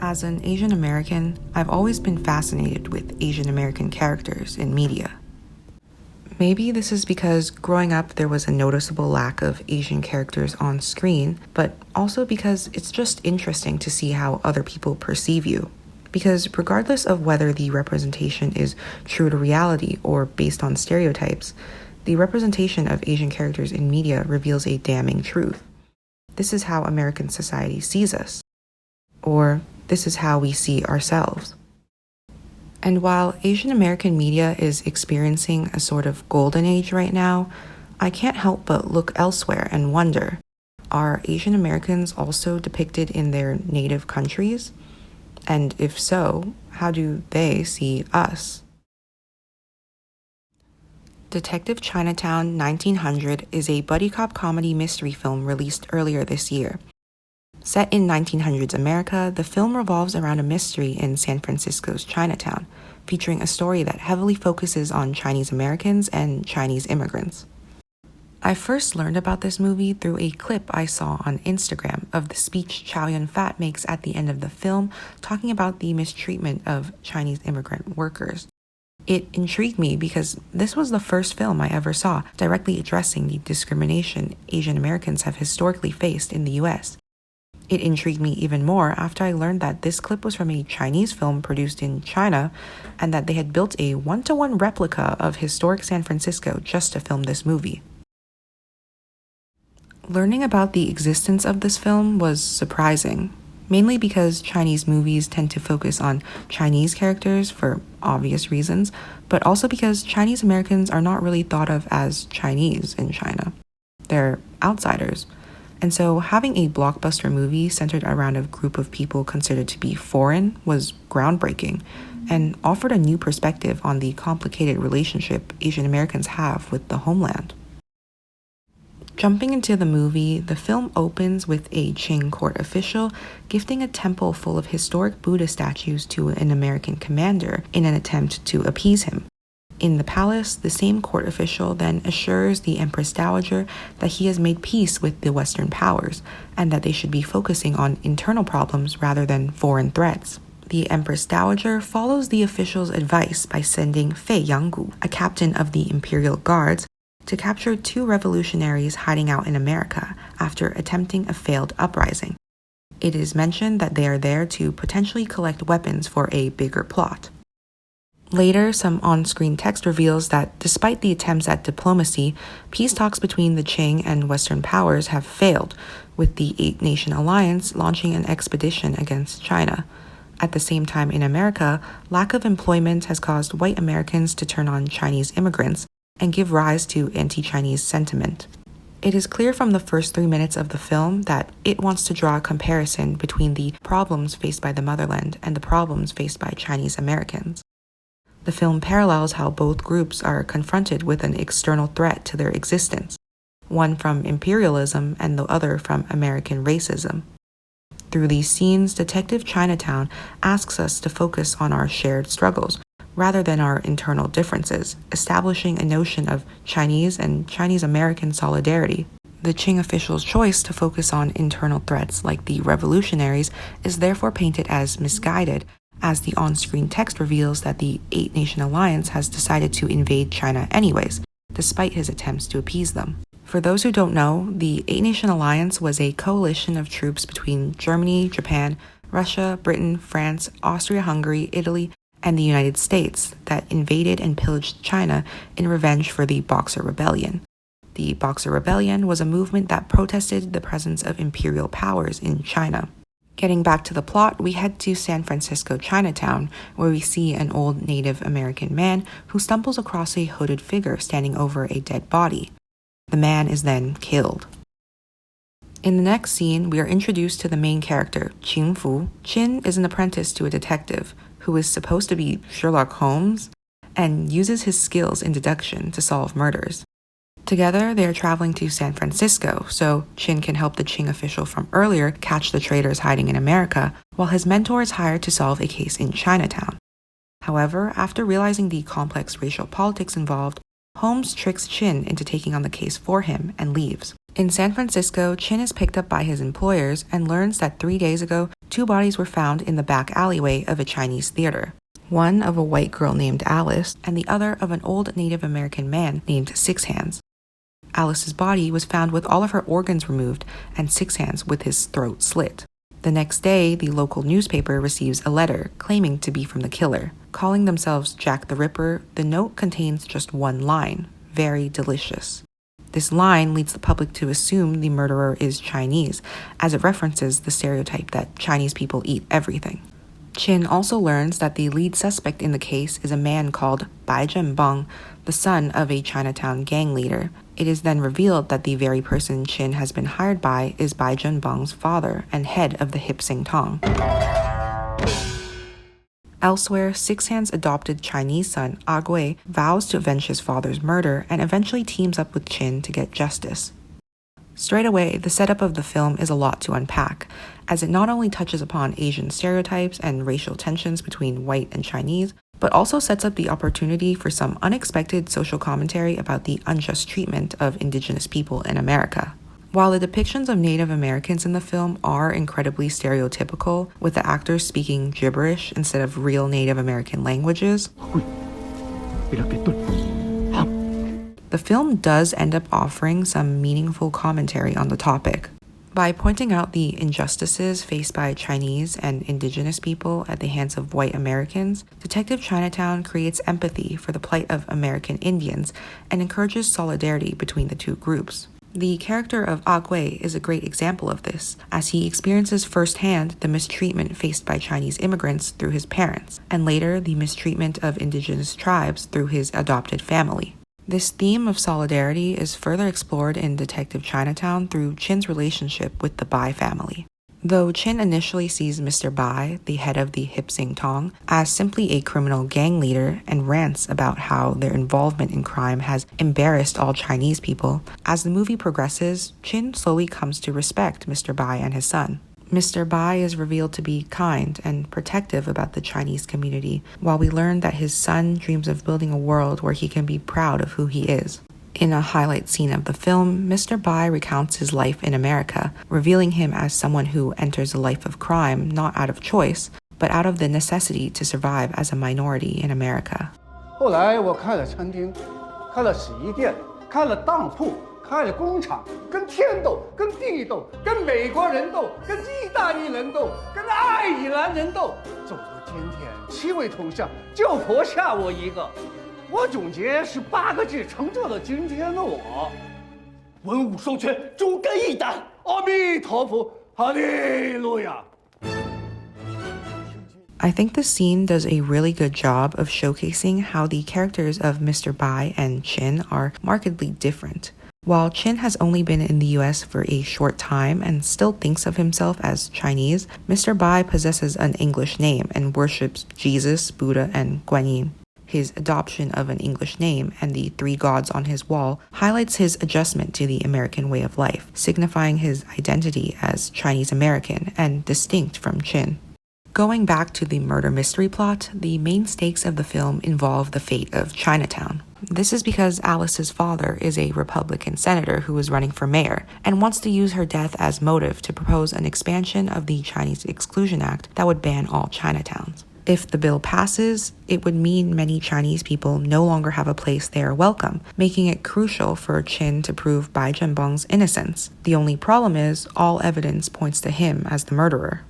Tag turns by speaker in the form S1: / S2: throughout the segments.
S1: As an Asian American, I've always been fascinated with Asian American characters in media. Maybe this is because growing up there was a noticeable lack of Asian characters on screen, but also because it's just interesting to see how other people perceive you. Because regardless of whether the representation is true to reality or based on stereotypes, the representation of Asian characters in media reveals a damning truth. This is how American society sees us. Or this is how we see ourselves. And while Asian American media is experiencing a sort of golden age right now, I can't help but look elsewhere and wonder, are Asian Americans also depicted in their native countries? And if so, how do they see us? Detective Chinatown 1900 is a buddy cop comedy mystery film released earlier this year. Set in 1900s America, the film revolves around a mystery in San Francisco's Chinatown, featuring a story that heavily focuses on Chinese Americans and Chinese immigrants. I first learned about this movie through a clip I saw on Instagram of the speech Chow Yun-fat makes at the end of the film, talking about the mistreatment of Chinese immigrant workers. It intrigued me because this was the first film I ever saw directly addressing the discrimination Asian Americans have historically faced in the US. It intrigued me even more after I learned that this clip was from a Chinese film produced in China and that they had built a one-to-one replica of historic San Francisco just to film this movie. Learning about the existence of this film was surprising, mainly because Chinese movies tend to focus on Chinese characters for obvious reasons, but also because Chinese Americans are not really thought of as Chinese in China. They're outsiders. And so having a blockbuster movie centered around a group of people considered to be foreign was groundbreaking and offered a new perspective on the complicated relationship Asian Americans have with the homeland. Jumping into the movie, the film opens with a Qing court official gifting a temple full of historic Buddha statues to an American commander in an attempt to appease him. In the palace, the same court official then assures the Empress Dowager that he has made peace with the Western powers and that they should be focusing on internal problems rather than foreign threats. The Empress Dowager follows the official's advice by sending Fei Yanggu, a captain of the Imperial Guards, to capture 2 revolutionaries hiding out in America after attempting a failed uprising. It is mentioned that they are there to potentially collect weapons for a bigger plot. Later, some on-screen text reveals that despite the attempts at diplomacy, peace talks between the Qing and Western powers have failed, with the 8-nation alliance launching an expedition against China. At the same time in America, lack of employment has caused white Americans to turn on Chinese immigrants and give rise to anti-Chinese sentiment. It is clear from the first 3 minutes of the film that it wants to draw a comparison between the problems faced by the motherland and the problems faced by Chinese Americans. The film parallels how both groups are confronted with an external threat to their existence, one from imperialism and the other from American racism. Through these scenes, Detective Chinatown asks us to focus on our shared struggles rather than our internal differences, establishing a notion of Chinese and Chinese American solidarity. The Qing official's choice to focus on internal threats like the revolutionaries is therefore painted as misguided, as the on-screen text reveals that the 8-nation alliance has decided to invade China anyways, despite his attempts to appease them. For those who don't know, the 8-nation alliance was a coalition of troops between Germany, Japan, Russia, Britain, France, Austria-Hungary, Italy, and the United States that invaded and pillaged China in revenge for the Boxer Rebellion. The Boxer Rebellion was a movement that protested the presence of imperial powers in China. Getting back to the plot, we head to San Francisco Chinatown, where we see an old Native American man who stumbles across a hooded figure standing over a dead body. The man is then killed. In the next scene, we are introduced to the main character, Qin Fu. Qin is an apprentice to a detective who is supposed to be Sherlock Holmes and uses his skills in deduction to solve murders. Together, they are traveling to San Francisco, so Qin can help the Qing official from earlier catch the traitors hiding in America, while his mentor is hired to solve a case in Chinatown. However, after realizing the complex racial politics involved, Holmes tricks Qin into taking on the case for him and leaves. In San Francisco, Qin is picked up by his employers and learns that 3 days ago, 2 bodies were found in the back alleyway of a Chinese theater. One of a white girl named Alice, and the other of an old Native American man named Six Hands. Alice's body was found with all of her organs removed and Six Hands with his throat slit. The next day, the local newspaper receives a letter claiming to be from the killer. Calling themselves Jack the Ripper, the note contains just one line, "Very delicious." This line leads the public to assume the murderer is Chinese, as it references the stereotype that Chinese people eat everything. Chin also learns that the lead suspect in the case is a man called Bai Zhenbang, the son of a Chinatown gang leader. It is then revealed that the very person Chin has been hired by is Bai Zhenbang's father and head of the Hip Sing Tong. Elsewhere, Six Hands' adopted Chinese son, Ah Gui, vows to avenge his father's murder and eventually teams up with Chin to get justice. Straight away, the setup of the film is a lot to unpack, as it not only touches upon Asian stereotypes and racial tensions between white and Chinese, but also sets up the opportunity for some unexpected social commentary about the unjust treatment of indigenous people in America. While the depictions of Native Americans in the film are incredibly stereotypical, with the actors speaking gibberish instead of real Native American languages, the film does end up offering some meaningful commentary on the topic. By pointing out the injustices faced by Chinese and indigenous people at the hands of white Americans, Detective Chinatown creates empathy for the plight of American Indians and encourages solidarity between the two groups. The character of Ah Gui is a great example of this, as he experiences firsthand the mistreatment faced by Chinese immigrants through his parents, and later the mistreatment of indigenous tribes through his adopted family. This theme of solidarity is further explored in Detective Chinatown through Chin's relationship with the Bai family. Though Chin initially sees Mr. Bai, the head of the Hip Sing Tong, as simply a criminal gang leader and rants about how their involvement in crime has embarrassed all Chinese people, as the movie progresses, Chin slowly comes to respect Mr. Bai and his son. Mr. Bai is revealed to be kind and protective about the Chinese community, while we learn that his son dreams of building a world where he can be proud of who he is. In a highlight scene of the film, Mr. Bai recounts his life in America, revealing him as someone who enters a life of crime not out of choice, but out of the necessity to survive as a minority in America.
S2: 后来我开了餐厅，开了洗衣店，开了当铺，开了工厂，跟天斗，跟地斗，跟美国人斗，跟意大利人斗，跟爱尔兰人斗，走到今天，7位同乡就活下我一个。我总结是8个字成就了今天的我：文武双全，忠肝义胆。阿弥陀佛，哈利路亚。
S1: I think the scene does a really good job of showcasing how the characters of Mr. Bai and Chin are markedly different. While Chin has only been in the US for a short time and still thinks of himself as Chinese, Mr. Bai possesses an English name and worships Jesus, Buddha, and Guan Yin. His adoption of an English name and the 3 gods on his wall highlights his adjustment to the American way of life, signifying his identity as Chinese American and distinct from Chin. Going back to the murder mystery plot, the main stakes of the film involve the fate of Chinatown. This is because Alice's father is a Republican senator who is running for mayor and wants to use her death as motive to propose an expansion of the Chinese Exclusion Act that would ban all Chinatowns. If the bill passes, it would mean many Chinese people no longer have a place they are welcome, making it crucial for Chin to prove Bai Zhenbang's innocence. The only problem is, all evidence points to him as the murderer.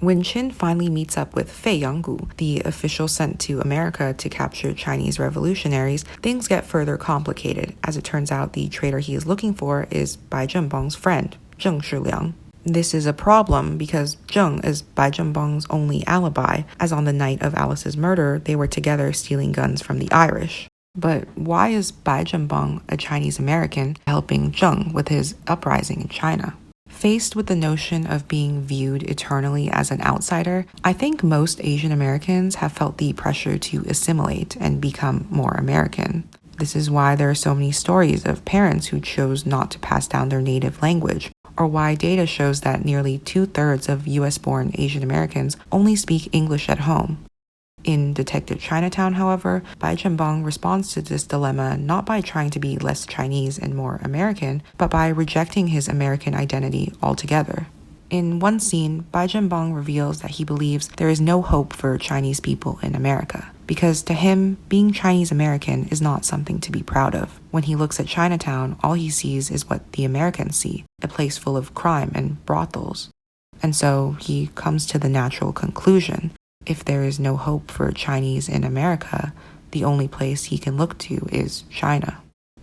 S1: When Chin finally meets up with Fei Yanggu, the official sent to America to capture Chinese revolutionaries, things get further complicated, as it turns out the traitor he is looking for is Bai Zhenbang's friend, Zheng Shiliang. This is a problem because Zheng is Bai Zhenbang's only alibi, as on the night of Alice's murder, they were together stealing guns from the Irish. But why is Bai Zhenbang, a Chinese American, helping Zheng with his uprising in China? Faced with the notion of being viewed eternally as an outsider, I think most Asian Americans have felt the pressure to assimilate and become more American. This is why there are so many stories of parents who chose not to pass down their native language, or why data shows that nearly 2/3 of US-born Asian Americans only speak English at home. In Detective Chinatown, however, Bai Zhenbang responds to this dilemma not by trying to be less Chinese and more American, but by rejecting his American identity altogether. In one scene, Bai Jianbong reveals that he believes there is no hope for Chinese people in America, because to him, being Chinese American is not something to be proud of. When he looks at Chinatown, all he sees is what the Americans see, a place full of crime and brothels. And so he comes to the natural conclusion, if there is no hope for Chinese in America, the only place he can look to is China.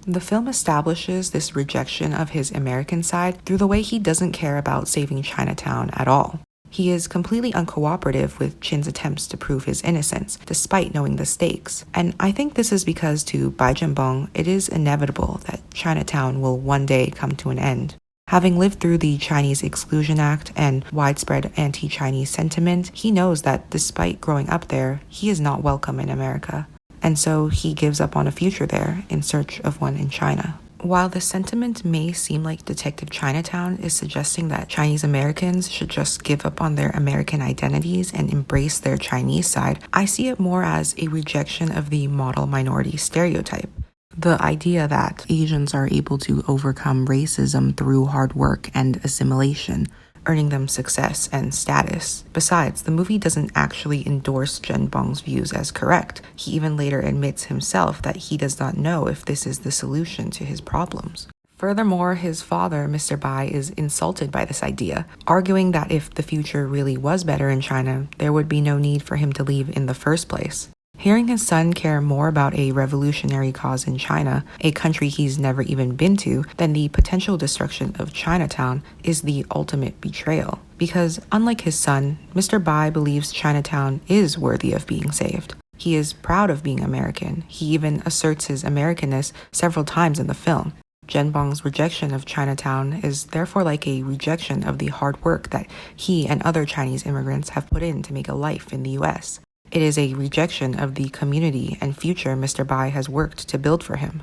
S1: The film establishes this rejection of his American side through the way he doesn't care about saving Chinatown at all. He is completely uncooperative with Chin's attempts to prove his innocence, despite knowing the stakes. And I think this is because to Bai Jianbong, it is inevitable that Chinatown will one day come to an end. Having lived through the Chinese Exclusion Act and widespread anti-Chinese sentiment, he knows that despite growing up there, he is not welcome in America. And so he gives up on a future there in search of one in China. While the sentiment may seem like Detective Chinatown is suggesting that Chinese Americans should just give up on their American identities and embrace their Chinese side, I see it more as a rejection of the model minority stereotype. The idea that Asians are able to overcome racism through hard work and assimilation, earning them success and status. Besides, the movie doesn't actually endorse Jianbong's views as correct. He even later admits himself that he does not know if this is the solution to his problems. Furthermore, his father, Mr. Bai, is insulted by this idea, arguing that if the future really was better in China, there would be no need for him to leave in the first place. Hearing his son care more about a revolutionary cause in China, a country he's never even been to, than the potential destruction of Chinatown is the ultimate betrayal. Because unlike his son, Mr. Bai believes Chinatown is worthy of being saved. He is proud of being American. He even asserts his Americanness several times in the film. Jianbong's rejection of Chinatown is therefore like a rejection of the hard work that he and other Chinese immigrants have put in to make a life in the US. It is a rejection of the community and future Mr. Bai has worked to build for him.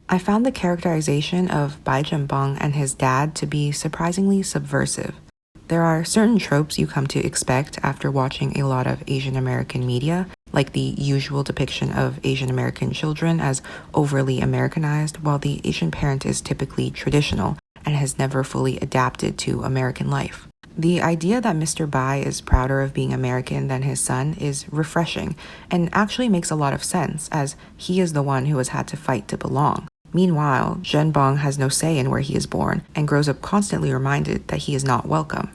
S1: I found the characterization of Bai Jianbong and his dad to be surprisingly subversive. There are certain tropes you come to expect after watching a lot of Asian American media, like the usual depiction of Asian American children as overly Americanized, while the Asian parent is typically traditional and has never fully adapted to American life. The idea that Mr. Bai is prouder of being American than his son is refreshing and actually makes a lot of sense, as he is the one who has had to fight to belong. Meanwhile, Jianbong has no say in where he is born and grows up constantly reminded that he is not welcome.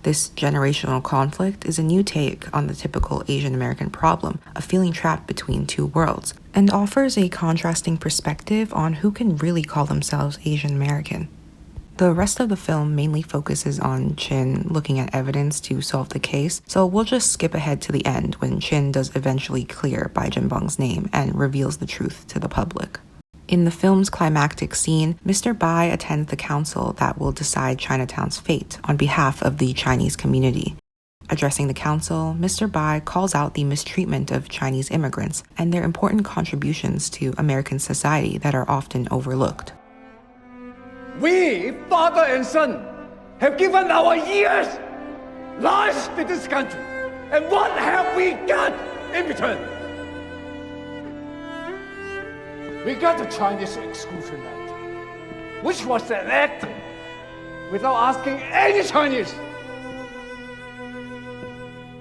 S1: This generational conflict is a new take on the typical Asian American problem of feeling trapped between two worlds, and offers a contrasting perspective on who can really call themselves Asian American. The rest of the film mainly focuses on Chin looking at evidence to solve the case, so we'll just skip ahead to the end when Chin does eventually clear Bai Jianbong's name and reveals the truth to the public. In the film's climactic scene, Mr. Bai attends the council that will decide Chinatown's fate on behalf of the Chinese community. Addressing the council, Mr. Bai calls out the mistreatment of Chinese immigrants and their important contributions to American society that are often overlooked.
S2: We, father and son, have given our years, lives to this country. And what have we got in return? We got the Chinese Exclusion Act, which was enacted without asking any Chinese.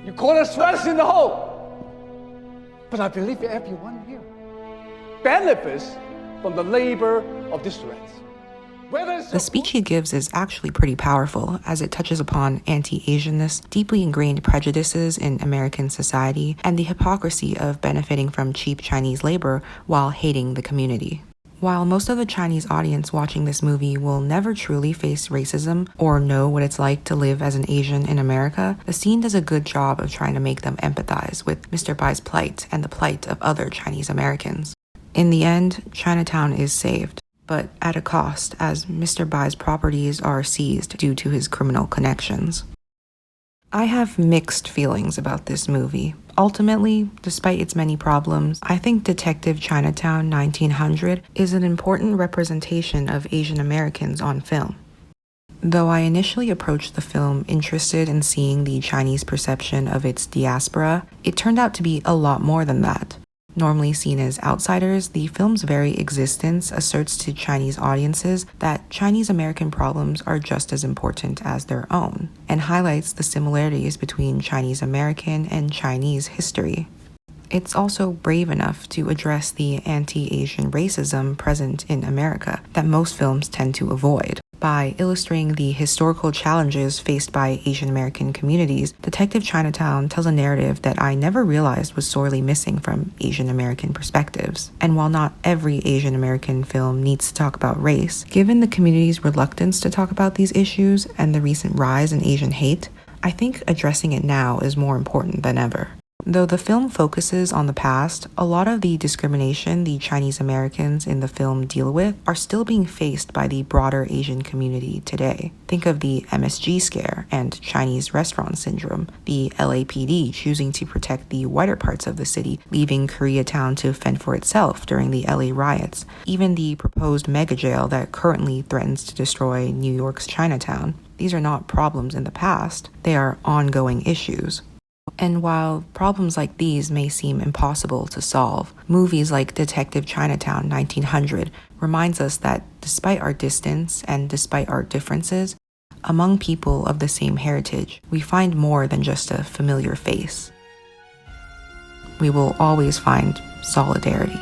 S2: You call us rats in the hole. But I believe everyone here benefits from the labor of these rats.
S1: The speech he gives is actually pretty powerful, as it touches upon anti-Asianness, deeply ingrained prejudices in American society, and the hypocrisy of benefiting from cheap Chinese labor while hating the community. While most of the Chinese audience watching this movie will never truly face racism or know what it's like to live as an Asian in America, the scene does a good job of trying to make them empathize with Mr. Bai's plight and the plight of other Chinese Americans. In the end, Chinatown is saved, but at a cost, as Mr. Bai's properties are seized due to his criminal connections. I have mixed feelings about this movie. Ultimately, despite its many problems, I think Detective Chinatown 1900 is an important representation of Asian Americans on film. Though I initially approached the film interested in seeing the Chinese perception of its diaspora, it turned out to be a lot more than that. Normally seen as outsiders, the film's very existence asserts to Chinese audiences that Chinese American problems are just as important as their own, and highlights the similarities between Chinese American and Chinese history. It's also brave enough to address the anti-Asian racism present in America that most films tend to avoid. By illustrating the historical challenges faced by Asian American communities, Detective Chinatown tells a narrative that I never realized was sorely missing from Asian American perspectives. And while not every Asian American film needs to talk about race, given the community's reluctance to talk about these issues and the recent rise in Asian hate, I think addressing it now is more important than ever. Though the film focuses on the past, a lot of the discrimination the Chinese Americans in the film deal with are still being faced by the broader Asian community today. Think of the MSG scare and Chinese restaurant syndrome, the LAPD choosing to protect the whiter parts of the city, leaving Koreatown to fend for itself during the LA riots, even the proposed mega jail that currently threatens to destroy New York's Chinatown. These are not problems in the past, they are ongoing issues. And while problems like these may seem impossible to solve, movies like Detective Chinatown 1900 reminds us that despite our distance and despite our differences, among people of the same heritage, we find more than just a familiar face. We will always find solidarity.